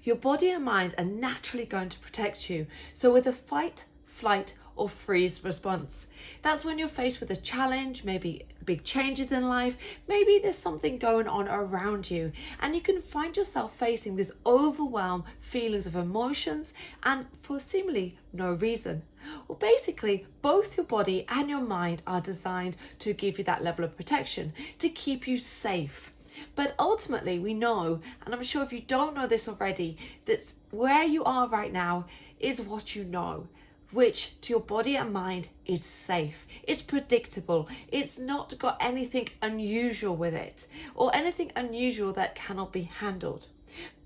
your body and mind are naturally going to protect you. So with a fight, flight, or freeze response. That's when you're faced with a challenge, maybe big changes in life, maybe there's something going on around you, and you can find yourself facing this overwhelmed feelings of emotions and for seemingly no reason. Well, basically, both your body and your mind are designed to give you that level of protection, to keep you safe. But ultimately, we know, and I'm sure if you don't know this already, that where you are right now is what you know, which to your body and mind is safe. It's predictable. It's not got anything unusual with it or anything unusual that cannot be handled.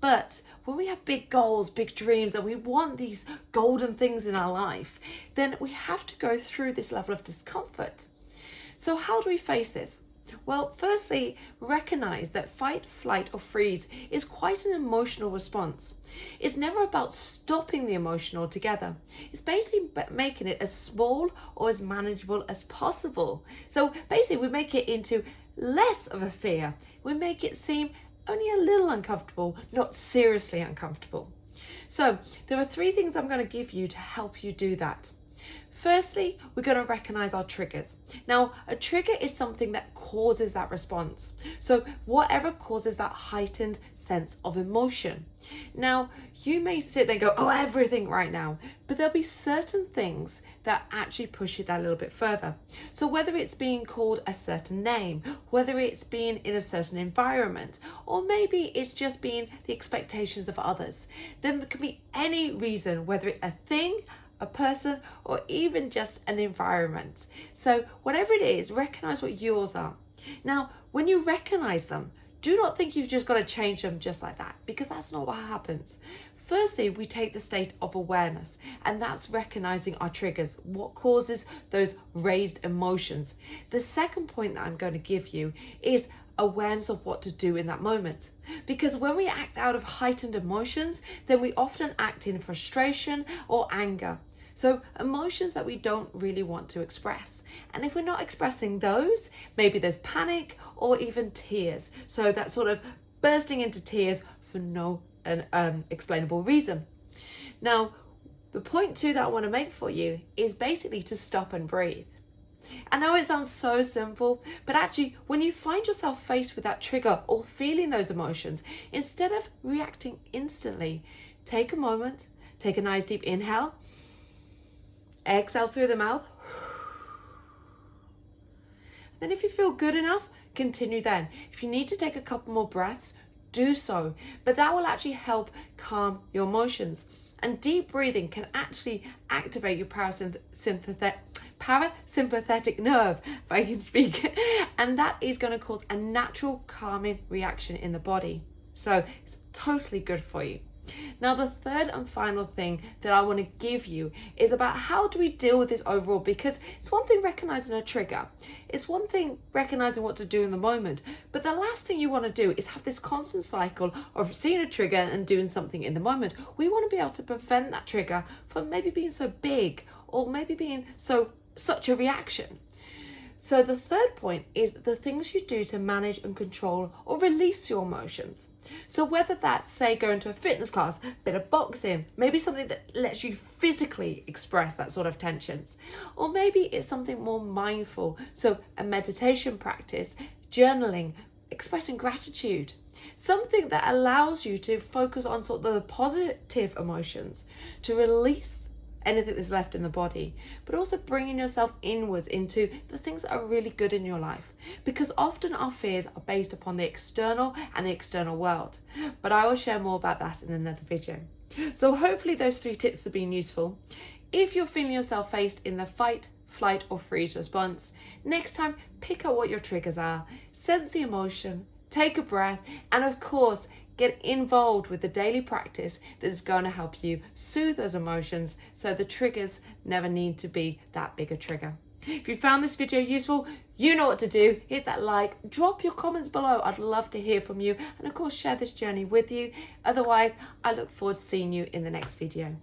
But when we have big goals, big dreams, and we want these golden things in our life, then we have to go through this level of discomfort. So how do we face this? Well, firstly, recognize that fight, flight, or freeze is quite an emotional response. It's never about stopping the emotion altogether. It's basically making it as small or as manageable as possible. So basically, we make it into less of a fear. We make it seem only a little uncomfortable, not seriously uncomfortable. So there are 3 things I'm going to give you to help you do that. Firstly, we're going to recognize our triggers. Now, a trigger is something that causes that response. So whatever causes that heightened sense of emotion. Now, you may sit there and go, oh, everything right now, but there'll be certain things that actually push it that little bit further. So whether it's being called a certain name, whether it's being in a certain environment, or maybe it's just being the expectations of others, then there can be any reason, whether it's a thing, a person, or even just an environment. So whatever it is, recognize what yours are. Now, when you recognize them, do not think you've just got to change them just like that, because that's not what happens. Firstly, we take the state of awareness, and that's recognizing our triggers, what causes those raised emotions. The second point that I'm going to give you is awareness of what to do in that moment. Because when we act out of heightened emotions, then we often act in frustration or anger. So emotions that we don't really want to express. And if we're not expressing those, maybe there's panic or even tears. So that sort of bursting into tears for no explainable reason. Now, the point 2 that I want to make for you is basically to stop and breathe. I know it sounds so simple, but actually when you find yourself faced with that trigger or feeling those emotions, instead of reacting instantly, take a moment, take a nice deep inhale, exhale through the mouth. Then if you feel good enough, continue then. If you need to take a couple more breaths, do so, but that will actually help calm your emotions. And deep breathing can actually activate your parasympathetic nerve, if I can speak, and that is going to cause a natural calming reaction in the body. So it's totally good for you. Now, the third and final thing that I want to give you is about how do we deal with this overall, because it's one thing recognizing a trigger, it's one thing recognizing what to do in the moment, but the last thing you want to do is have this constant cycle of seeing a trigger and doing something in the moment. We want to be able to prevent that trigger from maybe being so big or maybe being such a reaction. So the third point is the things you do to manage and control or release your emotions. So whether that's, say, going to a fitness class, a bit of boxing, maybe something that lets you physically express that sort of tensions, or maybe it's something more mindful, so a meditation practice, journaling, expressing gratitude, something that allows you to focus on sort of the positive emotions, to release anything that's left in the body, but also bringing yourself inwards into the things that are really good in your life, because often our fears are based upon the external and the external world. But I will share more about that in another video. So hopefully those 3 tips have been useful. If you're feeling yourself faced in the fight, flight, or freeze response, next time pick out what your triggers are, sense the emotion, take a breath, and of course get involved with the daily practice that is going to help you soothe those emotions so the triggers never need to be that big a trigger. If you found this video useful, you know what to do. Hit that like, drop your comments below. I'd love to hear from you, and of course share this journey with you. Otherwise, I look forward to seeing you in the next video.